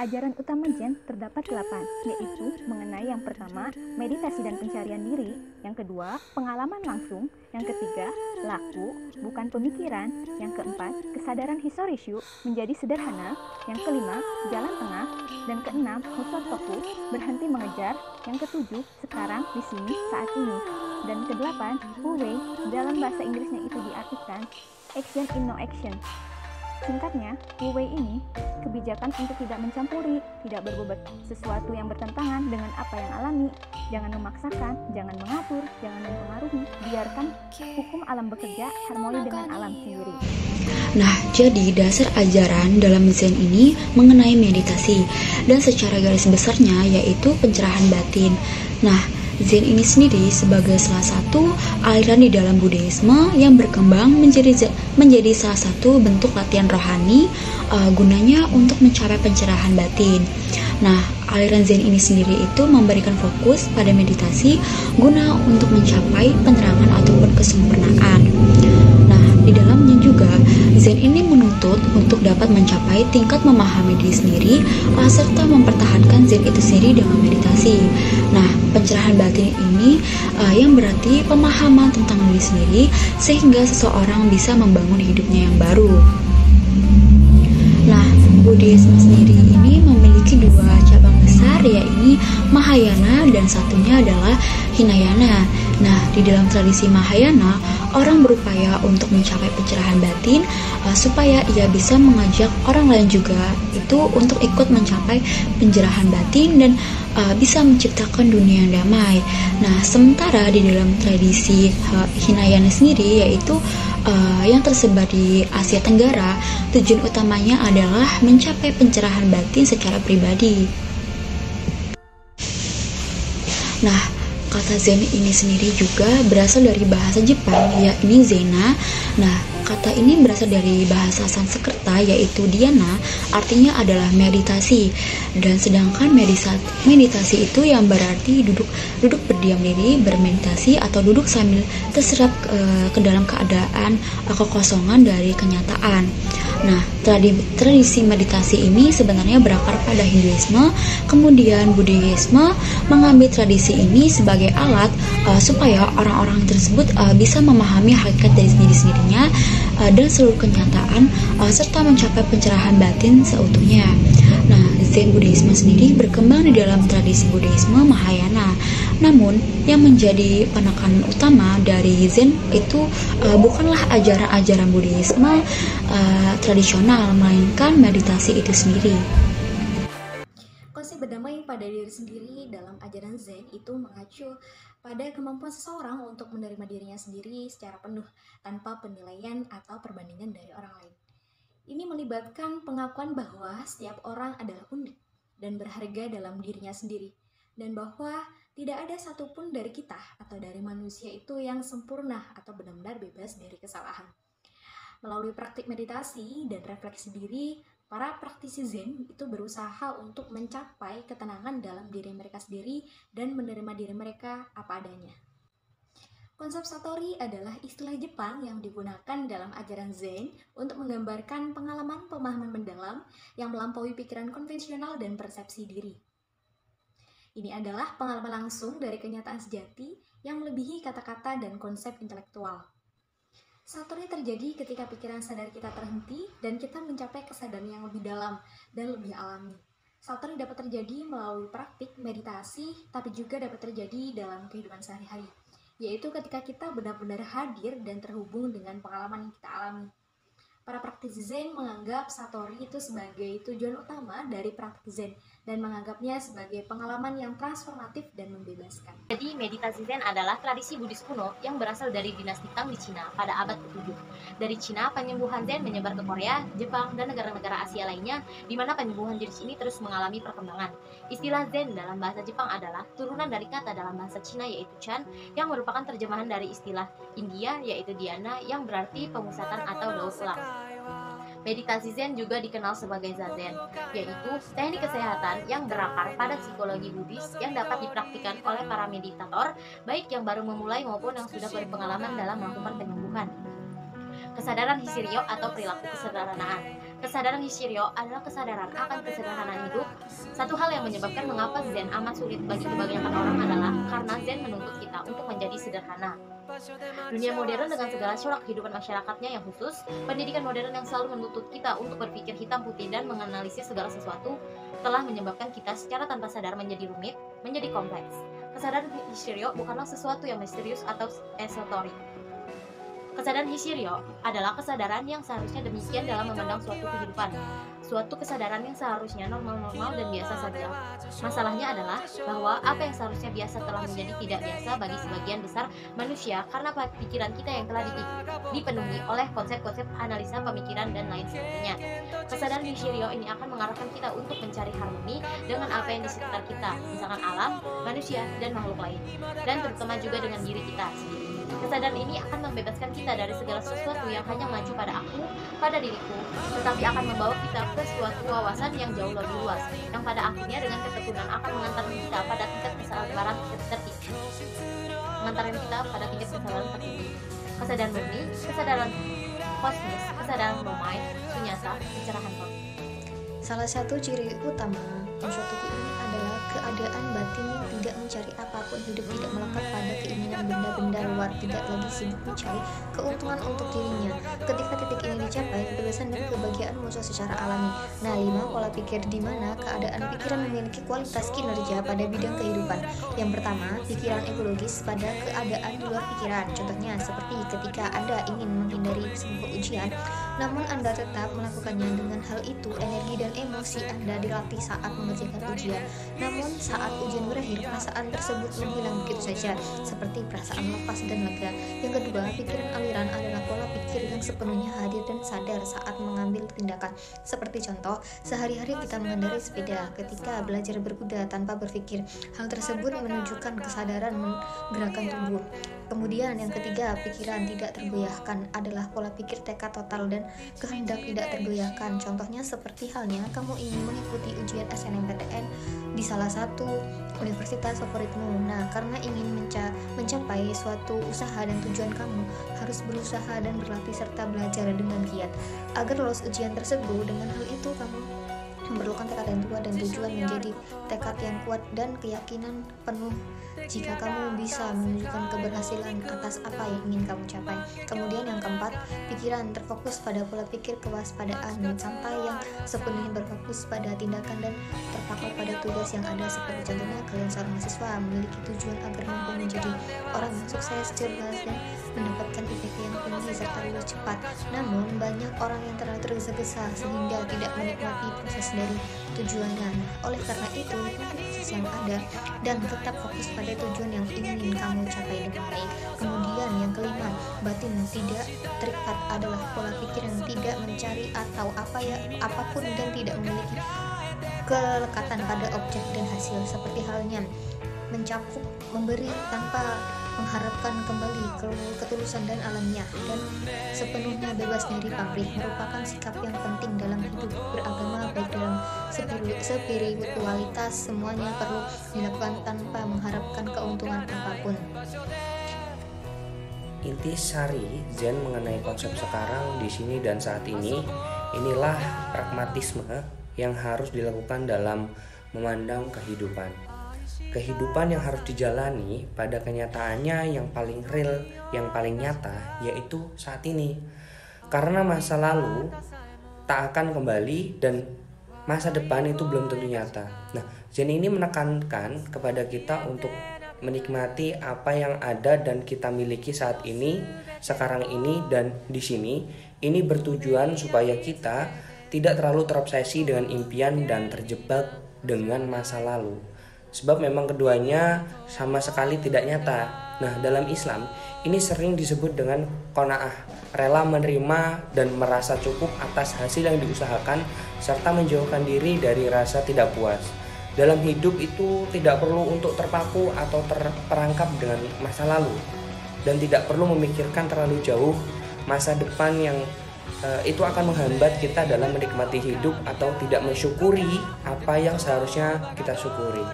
Ajaran utama Zen terdapat 8, yaitu mengenai yang pertama, meditasi dan pencarian diri, yang kedua, pengalaman langsung, yang ketiga, laku, bukan pemikiran, yang keempat, kesadaran Hisorishu menjadi sederhana, yang kelima, jalan tengah, dan keenam, Hosotoku, berhenti mengejar, yang ketujuh, sekarang, di sini, saat ini, dan kedelapan, Wu-wei, dalam bahasa Inggrisnya itu diartikan, action in no action. Singkatnya, Wu-wei ini kebijakan untuk tidak mencampuri, tidak berbuat sesuatu yang bertentangan dengan apa yang alami, jangan memaksakan, jangan mengatur, jangan mempengaruhi, biarkan hukum alam bekerja harmoni dengan alam sendiri. Nah, jadi dasar ajaran dalam Zen ini mengenai meditasi dan secara garis besarnya yaitu pencerahan batin. Nah, Zen ini sendiri sebagai salah satu aliran di dalam Buddhisme yang berkembang menjadi salah satu bentuk latihan rohani gunanya untuk mencapai pencerahan batin. Nah, aliran Zen ini sendiri itu memberikan fokus pada meditasi guna untuk mencapai penerangan ataupun kesempurnaan. Nah, di dalamnya juga Zen ini menuntut untuk dapat mencapai tingkat memahami diri sendiri serta mempertahankan Zen itu sendiri dengan meditasi. Nah, pencerahan batin ini yang berarti pemahaman tentang diri sendiri sehingga seseorang bisa membangun hidupnya yang baru. Nah, Buddhisme sendiri ini memiliki dua cabang besar, yaitu Mahayana dan satunya adalah Hinayana. Nah, di dalam tradisi Mahayana, orang berupaya untuk mencapai pencerahan batin supaya ia bisa mengajak orang lain juga itu untuk ikut mencapai pencerahan batin dan bisa menciptakan dunia yang damai. Nah, sementara di dalam tradisi Hinayana sendiri yaitu yang tersebar di Asia Tenggara, tujuan utamanya adalah mencapai pencerahan batin secara pribadi. Nah, kata Zen ini sendiri juga berasal dari bahasa Jepang, yakni Zena. Nah, kata ini berasal dari bahasa Sanskerta yaitu dhyana, artinya adalah meditasi. Dan sedangkan meditasi itu yang berarti duduk berdiam diri, bermeditasi atau duduk sambil terserap ke dalam keadaan kekosongan dari kenyataan. Nah, tradisi meditasi ini sebenarnya berakar pada Hinduisme, kemudian Buddhisme mengambil tradisi ini sebagai alat supaya orang-orang tersebut bisa memahami hakikat dari sendiri-sendirinya dan seluruh kenyataan serta mencapai pencerahan batin seutuhnya. Nah, Zen Buddhisme sendiri berkembang di dalam tradisi Buddhisme Mahayana. Namun, yang menjadi penekanan utama dari Zen itu bukanlah ajaran-ajaran Buddhisme tradisional, melainkan meditasi itu sendiri. Konsep berdamai pada diri sendiri dalam ajaran Zen itu mengacu pada kemampuan seseorang untuk menerima dirinya sendiri secara penuh tanpa penilaian atau perbandingan dari orang lain. Ini melibatkan pengakuan bahwa setiap orang adalah unik dan berharga dalam dirinya sendiri, dan bahwa tidak ada satupun dari kita atau dari manusia itu yang sempurna atau benar-benar bebas dari kesalahan. Melalui praktik meditasi dan refleksi diri, para praktisi Zen itu berusaha untuk mencapai ketenangan dalam diri mereka sendiri dan menerima diri mereka apa adanya. Konsep Satori adalah istilah Jepang yang digunakan dalam ajaran Zen untuk menggambarkan pengalaman pemahaman mendalam yang melampaui pikiran konvensional dan persepsi diri. Ini adalah pengalaman langsung dari kenyataan sejati yang melebihi kata-kata dan konsep intelektual. Satori terjadi ketika pikiran sadar kita terhenti dan kita mencapai kesadaran yang lebih dalam dan lebih alami. Satori dapat terjadi melalui praktik meditasi, tapi juga dapat terjadi dalam kehidupan sehari-hari, yaitu ketika kita benar-benar hadir dan terhubung dengan pengalaman yang kita alami. Para praktisi Zen menganggap Satori itu sebagai tujuan utama dari praktik Zen dan menganggapnya sebagai pengalaman yang transformatif dan membebaskan. Jadi meditasi Zen adalah tradisi Buddhis kuno yang berasal dari dinasti Tang di Cina pada abad ke-7. Dari Cina, penyembuhan Zen menyebar ke Korea, Jepang, dan negara-negara Asia lainnya, di mana penyembuhan jenis ini terus mengalami perkembangan. Istilah Zen dalam bahasa Jepang adalah turunan dari kata dalam bahasa Cina yaitu Chan, yang merupakan terjemahan dari istilah India yaitu dhyana yang berarti pemusatan atau daur ulang. Meditasi Zen juga dikenal sebagai Zazen, yaitu teknik kesehatan yang berakar pada psikologi Buddhis yang dapat dipraktikkan oleh para meditator, baik yang baru memulai maupun yang sudah berpengalaman dalam melakukan penyembuhan. Kesadaran Hishiryo atau perilaku kesederhanaan. Kesadaran Hishiryo adalah kesadaran akan kesederhanaan hidup. Satu hal yang menyebabkan mengapa Zen amat sulit bagi kebanyakan orang adalah karena Zen menuntut kita untuk menjadi sederhana. Dunia modern dengan segala corak kehidupan masyarakatnya yang khusus, pendidikan modern yang selalu menuntut kita untuk berpikir hitam putih dan menganalisis segala sesuatu, telah menyebabkan kita secara tanpa sadar menjadi rumit, menjadi kompleks. Kesadaran Hishiryo bukanlah sesuatu yang misterius atau esoterik. Kesadaran Hishiryo adalah kesadaran yang seharusnya demikian dalam memandang suatu kehidupan. Suatu kesadaran yang seharusnya normal-normal dan biasa saja. Masalahnya adalah bahwa apa yang seharusnya biasa telah menjadi tidak biasa bagi sebagian besar manusia karena pikiran kita yang telah dipenuhi oleh konsep-konsep analisa pemikiran dan lain sebagainya. Kesadaran Hishiryo ini akan mengarahkan kita untuk mencari harmoni dengan apa yang di sekitar kita, misalkan alam, manusia, dan makhluk lain, dan terutama juga dengan diri kita sendiri. Kesadaran ini akan membebaskan kita dari segala sesuatu yang hanya mengacu pada aku, pada diriku, tetapi akan membawa kita ke suatu wawasan yang jauh lebih luas, yang pada akhirnya dengan ketekunan akan mengantarkan kita pada tingkat kesadaran tertinggi. Kesadaran murni, kesadaran kosmis, kesadaran mind, sunyata, pencerahan roh. Salah satu ciri utama Konshotoku ini adalah keadaan batin yang tidak mencari apapun, hidup tidak melekat pada keinginan benda-benda luar, tidak lagi sibuk mencari keuntungan untuk dirinya. Ketika titik ini dicapai, kebebasan dan kebahagiaan muncul secara alami. Nah, 5 pola pikir di mana keadaan pikiran memiliki kualitas kinerja pada bidang kehidupan. Yang pertama, pikiran ekologis pada keadaan di luar pikiran. Contohnya seperti ketika Anda ingin menghindari sebuah ujian, namun Anda tetap melakukannya. Dengan hal itu, energi dan emosi Anda dilatih saat mengerjakan ujian. Namun saat ujian berakhir, perasaan tersebut menghilang begitu saja, seperti perasaan lepas dan lega. Yang kedua, pikiran aliran adalah pola pikir yang sepenuhnya hadir dan sadar saat mengambil tindakan. Seperti contoh, sehari-hari kita mengendarai sepeda, ketika belajar berkuda tanpa berpikir. Hal tersebut menunjukkan kesadaran menggerakkan tubuh. Kemudian yang ketiga, pikiran tidak tergoyahkan adalah pola pikir tekad total dan kehendak tidak tergoyahkan. Contohnya seperti halnya kamu ingin mengikuti ujian SNMPTN di salah satu universitas favoritmu. Nah, karena ingin mencapai suatu usaha dan tujuan, kamu harus berusaha dan berlatih serta belajar dengan giat agar lolos ujian tersebut. Dengan hal itu, kamu memerlukan tekad yang kuat dan tujuan menjadi tekad yang kuat dan keyakinan penuh jika kamu bisa menunjukkan keberhasilan atas apa yang ingin kamu capai. Kemudian yang keempat, pikiran terfokus pada pola pikir kewaspadaan sampai yang sepenuhnya berfokus pada tindakan dan terpaku pada tugas yang ada. Seperti contohnya kalian seorang mahasiswa memiliki tujuan agar mampu menjadi orang yang sukses, cerdas, dan mendapatkan IPK yang tinggi serta lulus cepat. Namun banyak orang yang terlalu tergesa-gesa sehingga tidak menikmati proses dari tujuannya. Oleh karena itu, nikmati proses yang ada dan tetap fokus pada tujuan yang ingin kamu capai dengan baik. Kemudian yang kelima, batin tidak terikat adalah pola pikir yang tidak mencari atau apapun dan tidak memiliki kelekatan pada objek dan hasil, seperti halnya mencakup memberi tanpa mengharapkan kembali ketulusan dan alamnya, dan sepenuhnya bebas dari pamrih merupakan sikap yang penting dalam hidup beragama. Baik dalam spiritualitas, semuanya perlu dilakukan tanpa mengharapkan keuntungan apapun. Inti sari Zen mengenai konsep sekarang, di sini dan saat ini, inilah pragmatisme yang harus dilakukan dalam memandang kehidupan. Kehidupan yang harus dijalani pada kenyataannya yang paling real, yang paling nyata, yaitu saat ini. Karena masa lalu tak akan kembali dan masa depan itu belum tentu nyata. Nah, Zen ini menekankan kepada kita untuk menikmati apa yang ada dan kita miliki saat ini, sekarang ini, dan di sini. Ini bertujuan supaya kita tidak terlalu terobsesi dengan impian dan terjebak dengan masa lalu. Sebab memang keduanya sama sekali tidak nyata. Nah, dalam Islam ini sering disebut dengan qanaah, rela menerima dan merasa cukup atas hasil yang diusahakan serta menjauhkan diri dari rasa tidak puas. Dalam hidup itu tidak perlu untuk terpaku atau terperangkap dengan masa lalu dan tidak perlu memikirkan terlalu jauh masa depan yang itu akan menghambat kita dalam menikmati hidup atau tidak mensyukuri apa yang seharusnya kita syukuri.